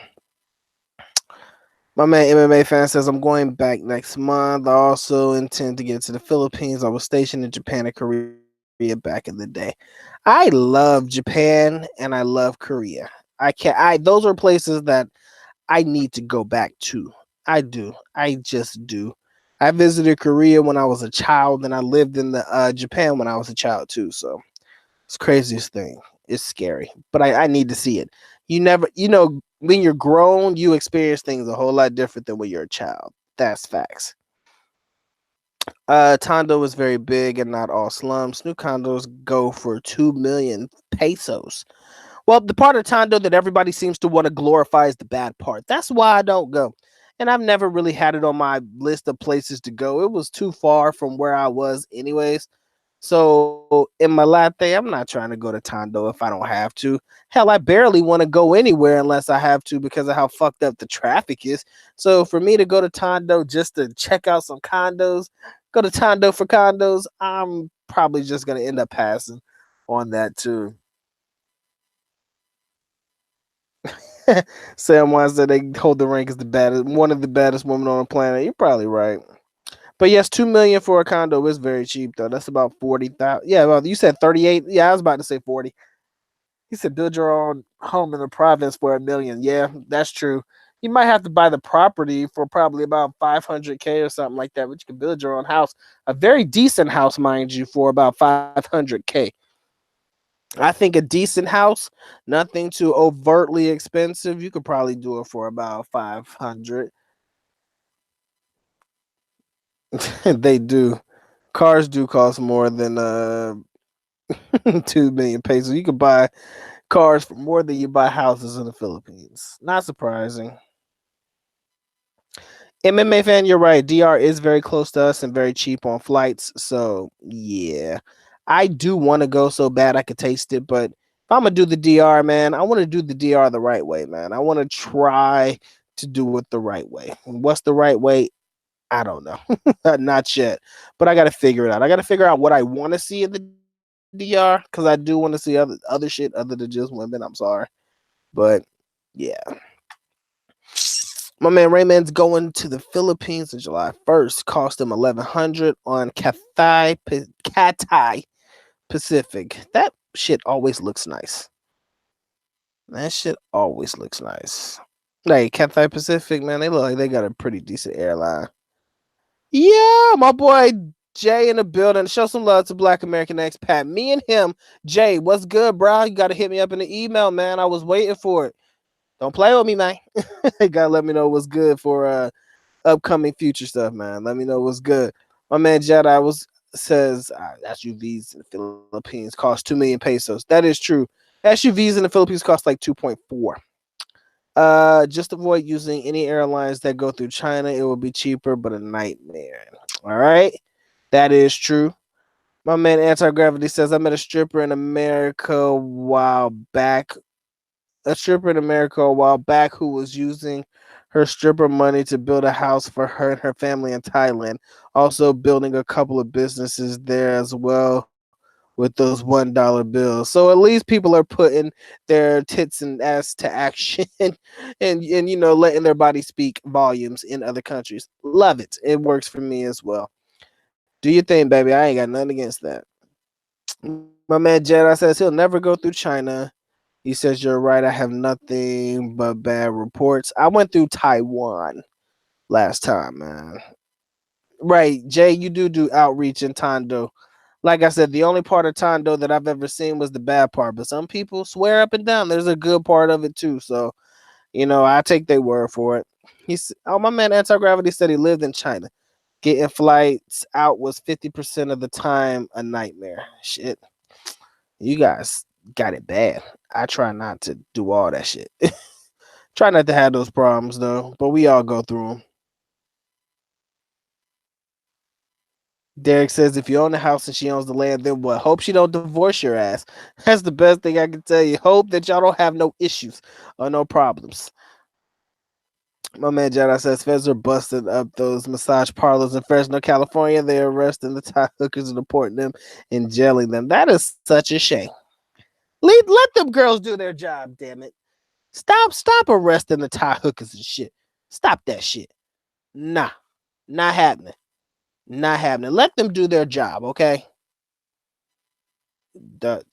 My man MMA fan says I'm going back next month. I also intend to get to the Philippines. I was stationed in Japan and Korea back in the day. I love Japan and I love Korea. I can't I those are places that I need to go back to. I do. I just do. I visited Korea when I was a child, and I lived in the Japan when I was a child too. So it's craziest thing. It's scary, but I need to see it. When you're grown, you experience things a whole lot different than when you're a child. That's facts. Tondo is very big and not all slums. New condos go for 2 million pesos. Well, the part of Tondo that everybody seems to want to glorify is the bad part. That's why I don't go. And I've never really had it on my list of places to go. It was too far from where I was, anyways. So in my latte, I'm not trying to go to Tondo if I don't have to. Hell, I barely want to go anywhere unless I have to because of how fucked up the traffic is. So for me to go to Tondo just to check out some condos, go to Tondo for condos, I'm probably just gonna end up passing on that too. Sam Wine said they hold the rank as the baddest, one of the baddest women on the planet. You're probably right. But yes, 2 million for a condo is very cheap though. That's about 40,000. Yeah, well, you said 38. Yeah, I was about to say 40. He said build your own home in the province for 1 million. Yeah, that's true. You might have to buy the property for probably about 500K or something like that, but you can build your own house, a very decent house, mind you, for about 500K. I think a decent house, nothing too overtly expensive. You could probably do it for about 500. They do. Cars do cost more than 2 million pesos. You could buy cars for more than you buy houses in the Philippines. Not surprising. MMA fan, you're right. DR is very close to us and very cheap on flights. So yeah, I do want to go so bad I could taste it. But if I'm gonna do the DR, man, I want to do the DR the right way, man. I want to try to do it the right way. What's the right way? I don't know. Not yet. But I got to figure it out. I got to figure out what I want to see in the DR because I do want to see other shit other than just women. I'm sorry, but yeah. My man Raymond's going to the Philippines on July 1st. Cost him 1,100 on Cathay Pacific. That shit always looks nice. That shit always looks nice. Like Cathay Pacific, man, they look like they got a pretty decent airline. Yeah, my boy Jay in the building. Show some love to Black American expat. Me and him, Jay, what's good, bro? You got to hit me up in the email, man. I was waiting for it. Don't play with me, man. You gotta let me know what's good for upcoming future stuff, man. Let me know what's good. My man Jedi was says SUVs in the Philippines cost 2 million pesos. That is true. SUVs in the Philippines cost like 2.4. Just avoid using any airlines that go through China. It will be cheaper, but a nightmare. All right, that is true. My man Anti Gravity says I met a stripper in America a while back. A stripper in America a while back who was using her stripper money to build a house for her and her family in Thailand. Also building a couple of businesses there as well with those $1 bills. So at least people are putting their tits and ass to action and letting their body speak volumes in other countries. Love it. It works for me as well. Do your thing, baby. I ain't got nothing against that. My man Jedi says he'll never go through China. He says you're right. I have nothing but bad reports. I went through Taiwan last time, man. Right, Jay, you do outreach in Tondo. Like I said, the only part of Tondo that I've ever seen was the bad part, but some people swear up and down there's a good part of it too. So, I take their word for it. My man Anti Gravity said he lived in China. Getting flights out was 50% of the time a nightmare. Shit, you guys got it bad. I try not to do all that shit. Try not to have those problems though, but we all go through them. Derek says if you own the house and she owns the land, then what? Hope she don't divorce your ass. That's the best thing I can tell you. Hope that y'all don't have no issues or no problems. My man Jedi says feds are busting up those massage parlors in Fresno, California. They're arresting the Thai hookers and deporting them and jailing them. That is such a shame. Let them girls do their job, damn it. Stop arresting the Thai hookers and shit. Stop that shit. Nah, not happening. Not happening. Let them do their job, okay?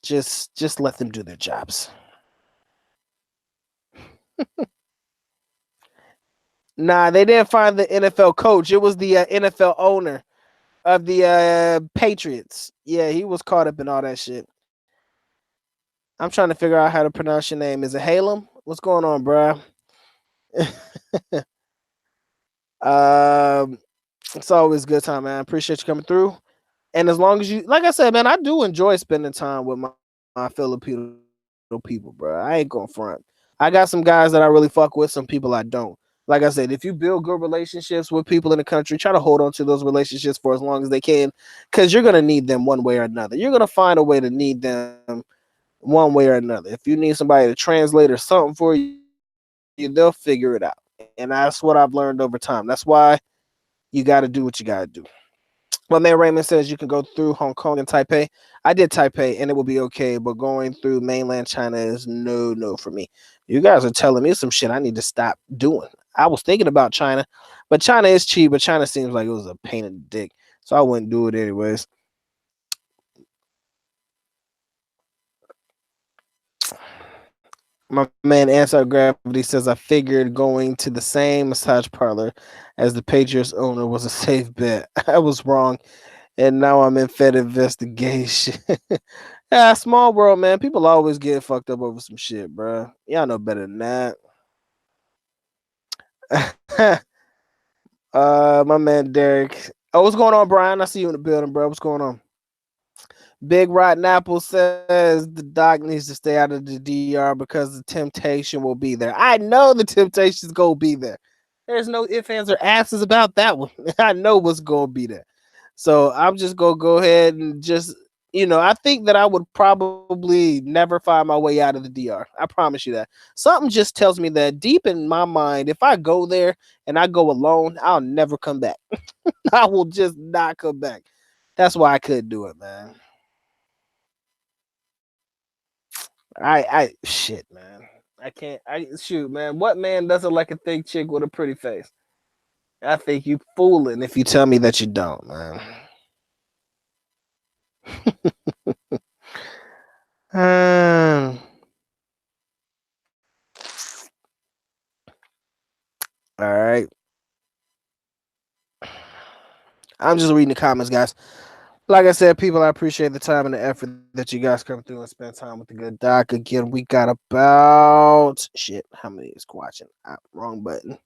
Just let them do their jobs. Nah, they didn't find the NFL coach. It was the NFL owner of the Patriots. Yeah, he was caught up in all that shit. I'm trying to figure out how to pronounce your name. Is it Halem? What's going on, bro? um, It's always a good time, man. I appreciate you coming through. And as long as you, like I said, man, I do enjoy spending time with my Filipino people, bro. I ain't gonna front. I got some guys that I really fuck with, some people I don't. Like I said, if you build good relationships with people in the country, try to hold on to those relationships for as long as they can, because you're gonna need them one way or another. You're gonna find a way to need them one way or another. If you need somebody to translate or something for you, they'll figure it out. And that's what I've learned over time. That's why you got to do what you got to do. My man Raymond says you can go through Hong Kong and Taipei. I did Taipei and it will be okay, but going through mainland China is no for me. You guys are telling me some shit I need to stop doing. I was thinking about China, but China is cheap, but China seems like it was a pain in the dick. So I wouldn't do it anyways. My man Anti Gravity says I figured going to the same massage parlor as the Patriots owner was a safe bet. I was wrong, and now I'm in Fed investigation. Yeah, small world, man. People always get fucked up over some shit, bro. Y'all know better than that. My man Derek. Oh, what's going on, Brian? I see you in the building, bro. What's going on? Big Rotten Apple says the doc needs to stay out of the DR because the temptation will be there. I know the temptation's gonna be there. There's no ifs, ands, or asses about that one. I know what's gonna be there. So I'm just gonna go ahead and just, I think that I would probably never find my way out of the DR. I promise you that. Something just tells me that deep in my mind, if I go there and I go alone, I'll never come back. I will just not come back. That's why I couldn't do it, man. I shit, man. I can't. I shoot, man. What man doesn't like a thick chick with a pretty face? I think you fooling if you tell me that you don't, man. um, all right. I'm just reading the comments, guys. Like I said, people, I appreciate the time and the effort that you guys come through and spend time with the good doc. Again, we got about shit. How many is watching? Wrong button.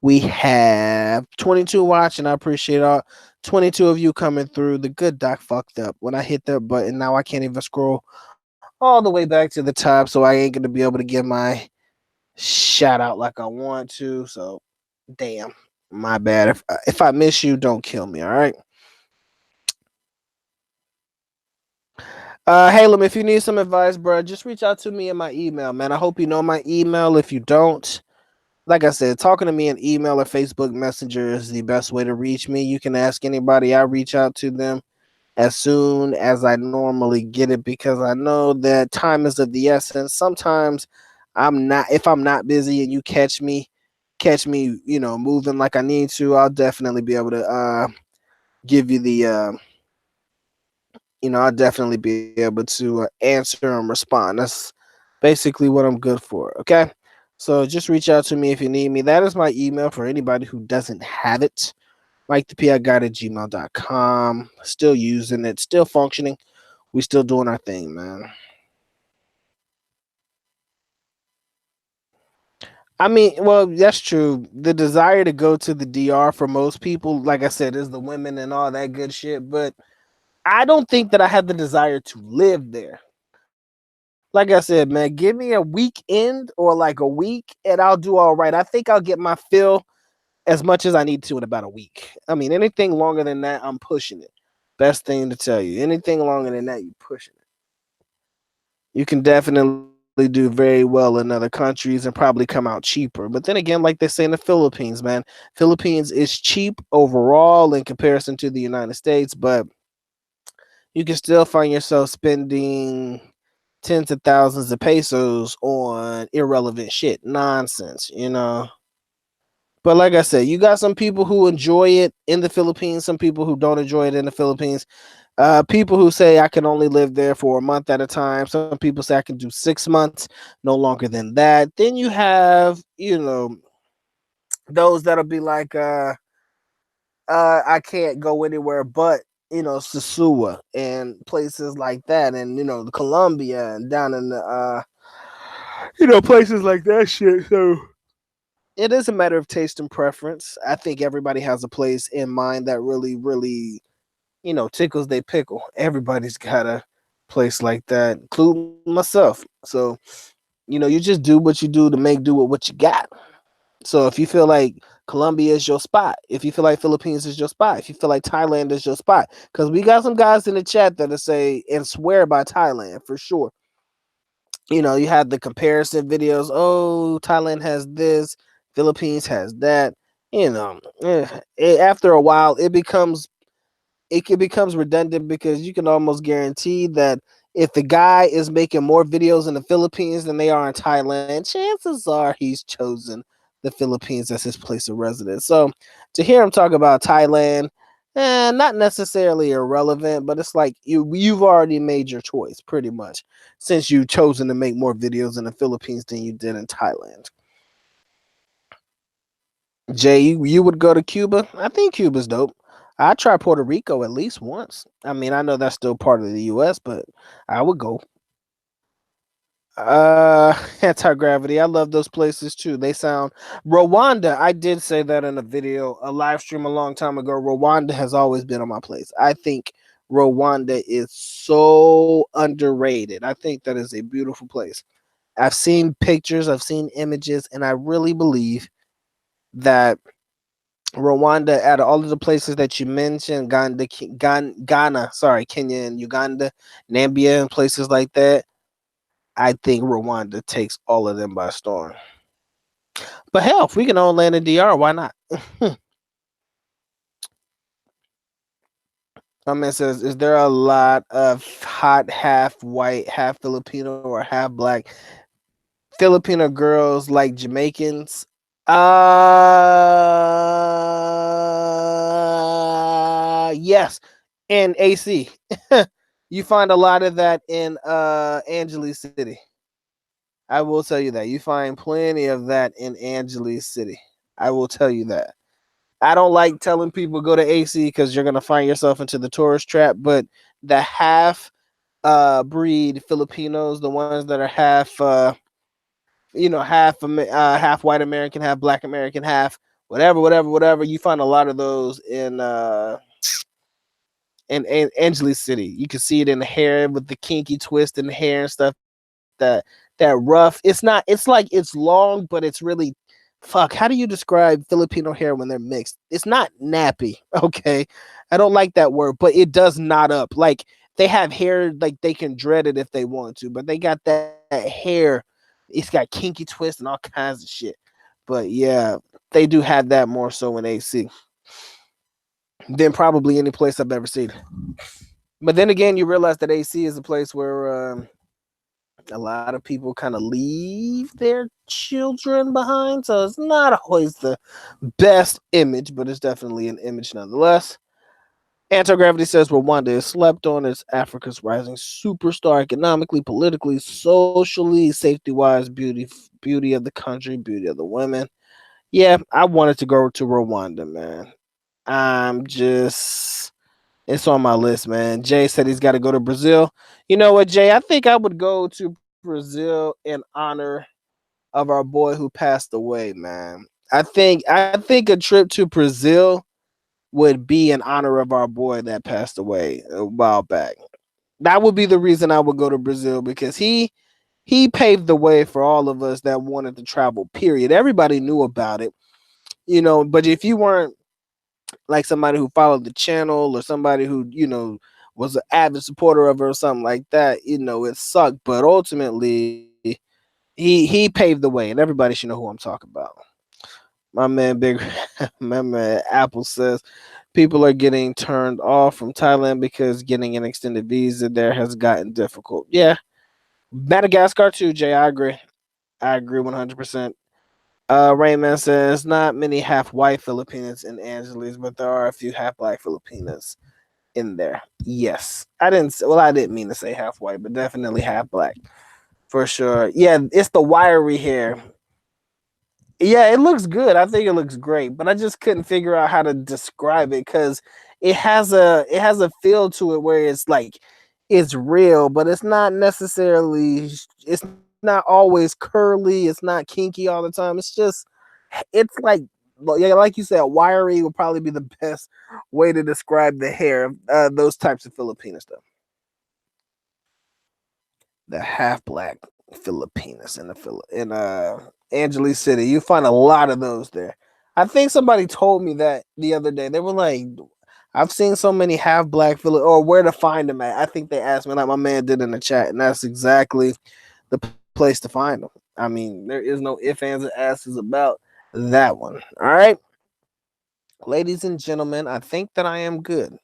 We have 22 watching. I appreciate all 22 of you coming through. The good doc fucked up. When I hit that button, now I can't even scroll all the way back to the top, so I ain't gonna be able to give my shout out like I want to. So, damn, my bad. If I miss you, don't kill me. All right. Halem, if you need some advice, bro, just reach out to me in my email, man. I hope you know my email. If you don't, like I said, talking to me in email or Facebook Messenger is the best way to reach me. You can ask anybody. I reach out to them as soon as I normally get it because I know that time is of the essence. Sometimes I'm not, if I'm not busy and you catch me, moving like I need to, I'll definitely be able to give you the I'll definitely be able to answer and respond. That's basically what I'm good for. Okay. So just reach out to me if you need me. That is my email for anybody who doesn't have it. Mike the PI Guide at gmail.com. Still using it, still functioning. We still doing our thing, man. I mean, well, that's true. The desire to go to the DR for most people, like I said, is the women and all that good shit. But I don't think that I have the desire to live there. Like I said, man, give me a weekend or like a week and I'll do all right. I think I'll get my fill as much as I need to in about a week. I mean, anything longer than that, I'm pushing it. Best thing to tell you. Anything longer than that, you pushing it. You can definitely do very well in other countries and probably come out cheaper. But then again, like they say in the Philippines, man, Philippines is cheap overall in comparison to the United States, but you can still find yourself spending tens of thousands of pesos on irrelevant shit, nonsense. But like I said, you got some people who enjoy it in the Philippines, some people who don't enjoy it in the Philippines. People who say I can only live there for a month at a time. Some people say I can do 6 months, no longer than that. Then you have, those that'll be like, I can't go anywhere but Sasua and places like that, and Colombia and down in the places like that shit. So It is a matter of taste and preference. I think everybody has a place in mind that really, really, tickles they pickle. Everybody's got a place like that, including myself. So, you just do what you do to make do with what you got. So if you feel like Colombia is your spot, if you feel like Philippines is your spot, if you feel like Thailand is your spot, because we got some guys in the chat that say and swear by Thailand for sure. You have the comparison videos. Oh, Thailand has this, Philippines has that. After a while, it becomes redundant because you can almost guarantee that if the guy is making more videos in the Philippines than they are in Thailand, chances are he's chosen the Philippines as his place of residence. So to hear him talk about Thailand, not necessarily irrelevant, but it's like you've already made your choice pretty much since you've chosen to make more videos in the Philippines than you did in Thailand. Jay, you would go to Cuba? I think Cuba's dope. I tried Puerto Rico at least once. I mean, I know that's still part of the US, but I would go. Anti-gravity. I love those places too. They sound Rwanda. I did say that in a video, a live stream a long time ago. Rwanda has always been on my place. I think Rwanda is so underrated. I think that is a beautiful place. I've seen pictures, I've seen images, and I really believe that Rwanda, out of all of the places that you mentioned, Ghana, sorry, Kenya and Uganda, Namibia, and places like that, I think Rwanda takes all of them by storm. But hell, if we can all land in DR, why not? My man says, is there a lot of hot, half white, half Filipino, or half black Filipino girls like Jamaicans? Yes, in AC. You find a lot of that in Angeles City. I will tell you that. You find plenty of that in Angeles City. I will tell you that. I don't like telling people go to AC because you're gonna find yourself into the tourist trap, but the half breed Filipinos, the ones that are half half white American, half black American, half whatever. You find a lot of those in Angeles City. You can see it in the hair with the kinky twist in the hair and stuff. That that rough. It's not. It's like it's long, but it's really fuck. How do you describe Filipino hair when they're mixed? It's not nappy. Okay, I don't like that word, but it does knot up. Like they have hair, like they can dread it if they want to, but they got that hair. It's got kinky twist and all kinds of shit. But yeah, they do have that more so in AC than probably any place I've ever seen. But then again, you realize that AC is a place where a lot of people kind of leave their children behind. So it's not always the best image, but it's definitely an image nonetheless. Anti-gravity says Rwanda is slept on as Africa's rising superstar economically, politically, socially, safety-wise, beauty of the country, beauty of the women. Yeah, I wanted to go to Rwanda, man. I'm just it's on my list, man. Jay said he's got to go to Brazil. You know what, Jay? I think I would go to Brazil in honor of our boy who passed away, man. I think a trip to Brazil would be in honor of our boy that passed away a while back. That would be the reason I would go to Brazil because he paved the way for all of us that wanted to travel. Period. Everybody knew about it, but if you weren't like somebody who followed the channel or somebody who was an avid supporter of her or something like that, it sucked. But ultimately, he paved the way, and everybody should know who I'm talking about. My man, big, my man, Apple says people are getting turned off from Thailand because getting an extended visa there has gotten difficult. Yeah, Madagascar too, Jay. I agree. I agree 100%. Rayman says not many half white Filipinas in Angeles, but there are a few half black Filipinas in there. Yes, I didn't mean to say half white, but definitely half black for sure. Yeah, it's the wiry hair. Yeah, it looks good. I think it looks great, but I just couldn't figure out how to describe it because it has a feel to it where it's like it's real, but it's not necessarily. It's not always curly. It's not kinky all the time. It's just It's like, yeah, like you said, wiry would probably be the best way to describe the hair of those types of Filipinos, though. The half black Filipinos in Angeles City. You find a lot of those there. I think somebody told me that the other day. They were like, I've seen so many half black or where to find them at. I think they asked me, like my man did in the chat, and that's exactly the place to find them. I mean, there is no ifs, ands, and asses about that one. All right, ladies and gentlemen, I think that I am good.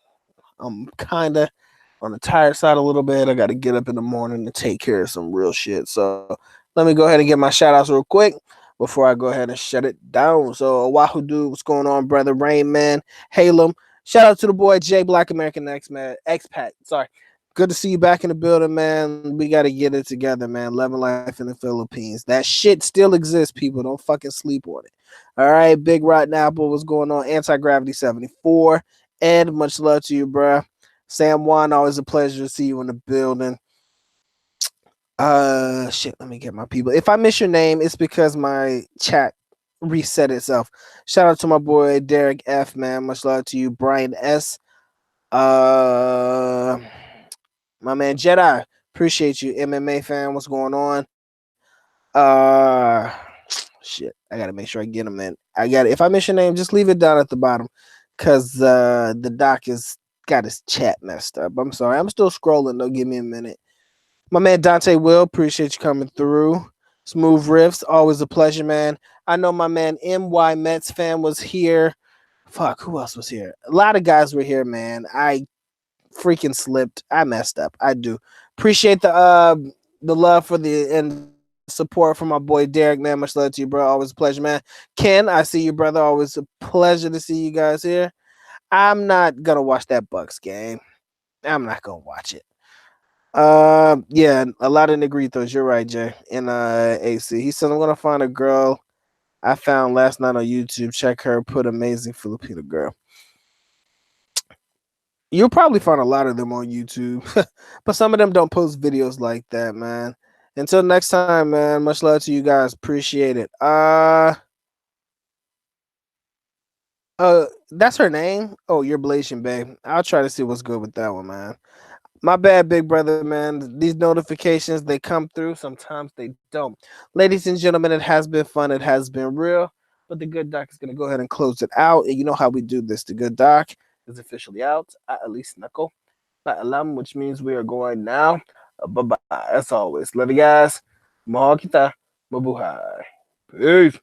I'm kind of on the tired side a little bit. I got to get up in the morning to take care of some real shit. So let me go ahead and get my shout outs real quick before I go ahead and shut it down. So Wahoo dude, what's going on, brother? Rain Man, Halem. Shout out to the boy Jay Black American Expat. Sorry. Good to see you back in the building, man. We got to get it together, man. Loving life in the Philippines. That shit still exists, people. Don't fucking sleep on it. All right, Big Rotten Apple, what's going on? Anti Gravity 74. Ed, much love to you, bro. Sam Juan, always a pleasure to see you in the building. Shit, let me get my people. If I miss your name, it's because my chat reset itself. Shout out to my boy Derek F, man. Much love to you. Brian S. My man Jedi. Appreciate you. MMA fan, what's going on? Shit. I gotta make sure I get them in. If I miss your name, just leave it down at the bottom. Cause the doc is got his chat messed up. I'm sorry. I'm still scrolling though. Give me a minute. My man Dante Will, appreciate you coming through. Smooth Riffs, always a pleasure, man. I know my man MY Mets fan was here. Fuck, who else was here? A lot of guys were here, man. I freaking slipped. I messed up. I do. Appreciate the love for the and support from my boy Derek, man. Much love to you, bro. Always a pleasure, man. Ken, I see you, brother. Always a pleasure to see you guys here. I'm not gonna watch that Bucks game. I'm not gonna watch it. Yeah, a lot of negritos. You're right, Jay. In AC, he said I'm gonna find a girl I found last night on YouTube. Check her. Put amazing Filipino girl. You'll probably find a lot of them on YouTube, but some of them don't post videos like that, man. Until next time, man. Much love to you guys. Appreciate it. That's her name. Oh, you're Blasian, babe. I'll try to see what's good with that one, man. My bad, big brother, man. These notifications, they come through. Sometimes they don't. Ladies and gentlemen, it has been fun. It has been real. But the good doc is going to go ahead and close it out. And you know how we do this. The good doc is officially out. At least knuckle. Alam, which means we are going now. Bye-bye. As always. Love you guys. Mahal kita. Mabuhay. Peace.